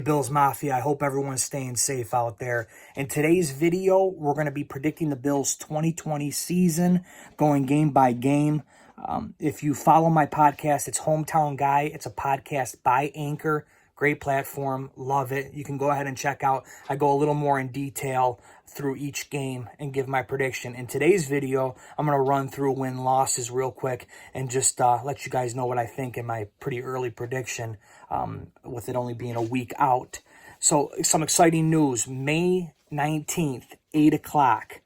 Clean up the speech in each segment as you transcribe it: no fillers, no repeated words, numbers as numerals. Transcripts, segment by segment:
Bills Mafia, I hope everyone's staying safe out there. In today's video, we're going to be predicting the Bills 2020 season, going game by game. If you follow my podcast, it's Hometown Guy. It's a podcast by Anchor. Great platform. Love it. You can go ahead and check out. I go a little more in detail through each game and give my prediction. In today's video, I'm going to run through win-losses real quick and just let you guys know what I think in my pretty early prediction, with it only being a week out. So some exciting news. May 19th, 8 o'clock.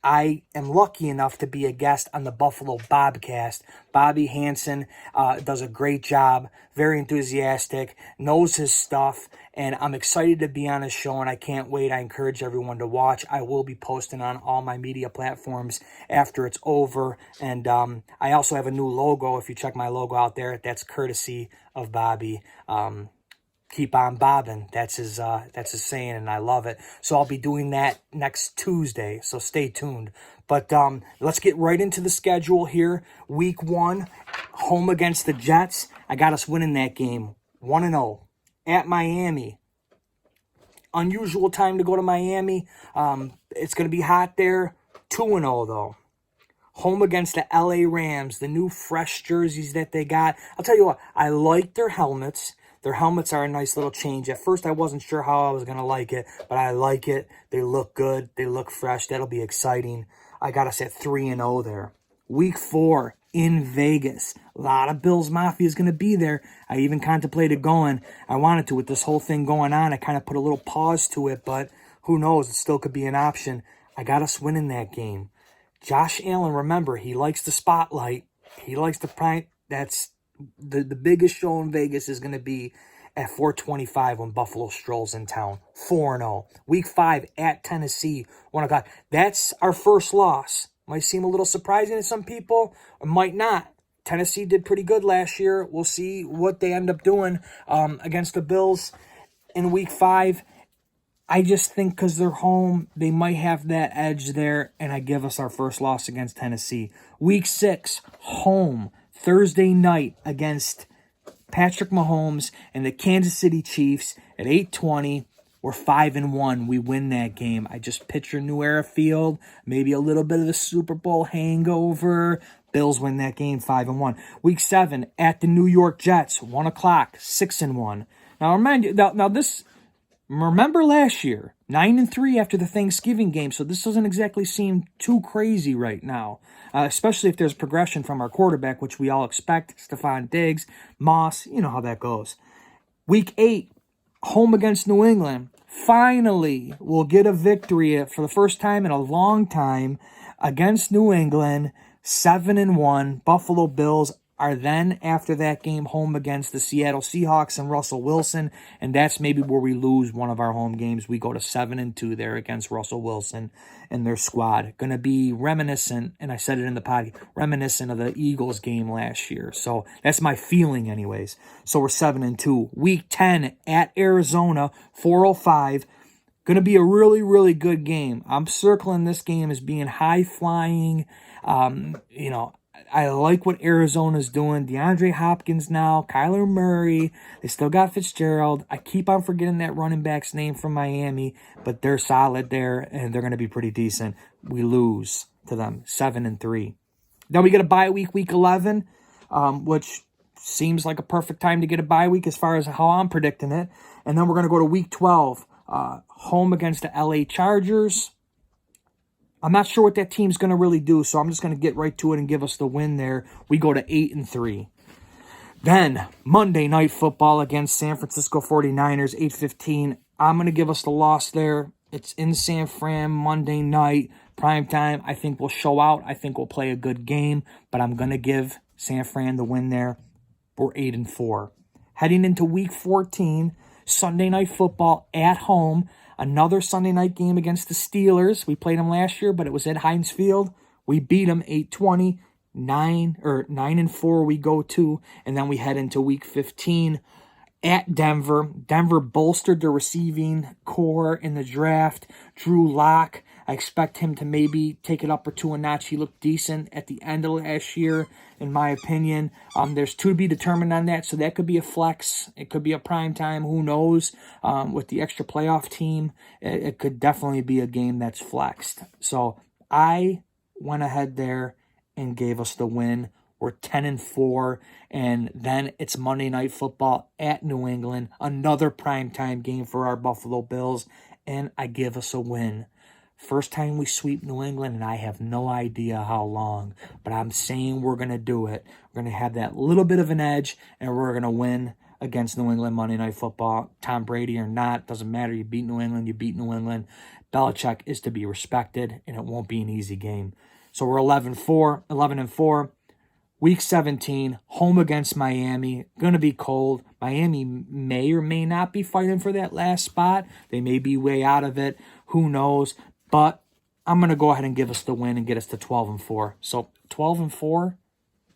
I am lucky enough to be a guest on the Buffalo Bobcast. Bobby Hansen does a great job, very enthusiastic, knows his stuff, and I'm excited to be on his show, and I can't wait. I encourage everyone to watch. I will be posting on all my media platforms after it's over, and I also have a new logo. If you check my logo out there, that's courtesy of Bobby. Keep on bobbing. That's his saying, and I love it. So I'll be doing that next Tuesday, so stay tuned. But let's get right into the schedule here. Week 1, home against the Jets. I got us winning that game, 1-0 at Miami. Unusual time to go to Miami. It's going to be hot there. 2-0 though. Home against the LA Rams, the new fresh jerseys that they got. I'll tell you what, I like their helmets. Their helmets are a nice little change. At first, I wasn't sure how I was going to like it, but I like it. They look good. They look fresh. That'll be exciting. I got us at 3-0 there. Week 4 in Vegas. A lot of Bills Mafia is going to be there. I even contemplated going. I wanted to with this whole thing going on. I kind of put a little pause to it, but who knows? It still could be an option. I got us winning that game. Josh Allen, remember, he likes the spotlight. He likes the prime. That's the biggest show in Vegas is going to be at 4:25 when Buffalo strolls in town. 4-0. Week 5 at Tennessee. 1 o'clock. That's our first loss. Might seem a little surprising to some people, or might not. Tennessee did pretty good last year. We'll see what they end up doing against the Bills in Week 5. I just think because they're home, they might have that edge there, and I give us our first loss against Tennessee. Week 6, home, Thursday night against Patrick Mahomes and the Kansas City Chiefs at 8:20. We're 5-1. We win that game. I just picture New Era Field, maybe a little bit of the Super Bowl hangover. Bills win that game 5-1. Week 7 at the New York Jets, 1 o'clock, 6-1. Now remember last year, 9-3 after the Thanksgiving game, so this doesn't exactly seem too crazy right now, especially if there's progression from our quarterback, which we all expect, Stephon Diggs, Moss, you know how that goes. Week 8, home against New England. Finally, we'll get a victory for the first time in a long time against New England, 7-1. Buffalo Bills are then, after that game, home against the Seattle Seahawks and Russell Wilson, and that's maybe where we lose one of our home games. We go to 7-2 there against Russell Wilson and their squad. Going to be reminiscent, and I said it in the podcast, reminiscent of the Eagles game last year. So that's my feeling anyways. So we're 7-2. Week 10 at Arizona, 4:05. Going to be a really, really good game. I'm circling this game as being high-flying, I like what Arizona's doing. DeAndre Hopkins now, Kyler Murray. They still got Fitzgerald. I keep on forgetting that running back's name from Miami, but they're solid there, and they're going to be pretty decent. We lose to them, 7-3. Then we get a bye week, week 11, which seems like a perfect time to get a bye week as far as how I'm predicting it. And then we're going to go to week 12, home against the LA Chargers. I'm not sure what that team's going to really do, so I'm just going to get right to it and give us the win there. We go to 8-3. Then, Monday Night Football against San Francisco 49ers, 8:15. I'm going to give us the loss there. It's in San Fran, Monday night, primetime. I think we'll show out. I think we'll play a good game, but I'm going to give San Fran the win there. We're 8-4. Heading into Week 14, Sunday Night Football at home. Another Sunday night game against the Steelers. We played them last year, but it was at Heinz Field. We beat them 8-20. 9-4 we go to, and then we head into Week 15 at Denver. Denver bolstered the receiving core in the draft. Drew Lock I expect him to maybe take it up or two a notch. He looked decent at the end of last year, in my opinion. There's two to be determined on that, so that could be a flex. It could be a prime time. Who knows? With the extra playoff team, it could definitely be a game that's flexed. So I went ahead there and gave us the win. We're 10-4, and then it's Monday Night Football at New England, another primetime game for our Buffalo Bills, and I give us a win. First time we sweep New England, and I have no idea how long, but I'm saying we're going to do it. We're going to have that little bit of an edge, and we're going to win against New England Monday Night Football. Tom Brady or not, doesn't matter. You beat New England, you beat New England. Belichick is to be respected, and it won't be an easy game. So we're 11-4. Week 17, home against Miami. Going to be cold. Miami may or may not be fighting for that last spot. They may be way out of it. Who knows? But I'm going to go ahead and give us the win and get us to 12-4. So 12-4,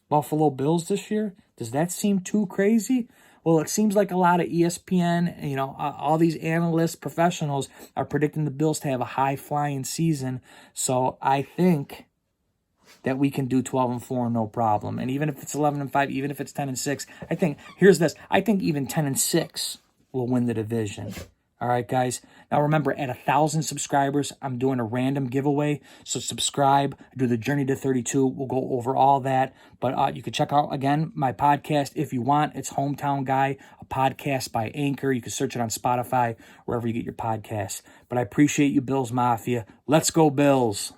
Buffalo Bills this year. Does that seem too crazy? Well, it seems like a lot of ESPN, all these analysts, professionals are predicting the Bills to have a high-flying season. So I think that we can do 12-4 no problem. And even if it's 11-5, even if it's 10-6, I think even 10-6 will win the division. All right, guys. Now remember, at 1,000 subscribers, I'm doing a random giveaway. So subscribe. I do the Journey to 32. We'll go over all that. But you can check out, again, my podcast if you want. It's Hometown Guy, a podcast by Anchor. You can search it on Spotify, wherever you get your podcasts. But I appreciate you, Bills Mafia. Let's go, Bills.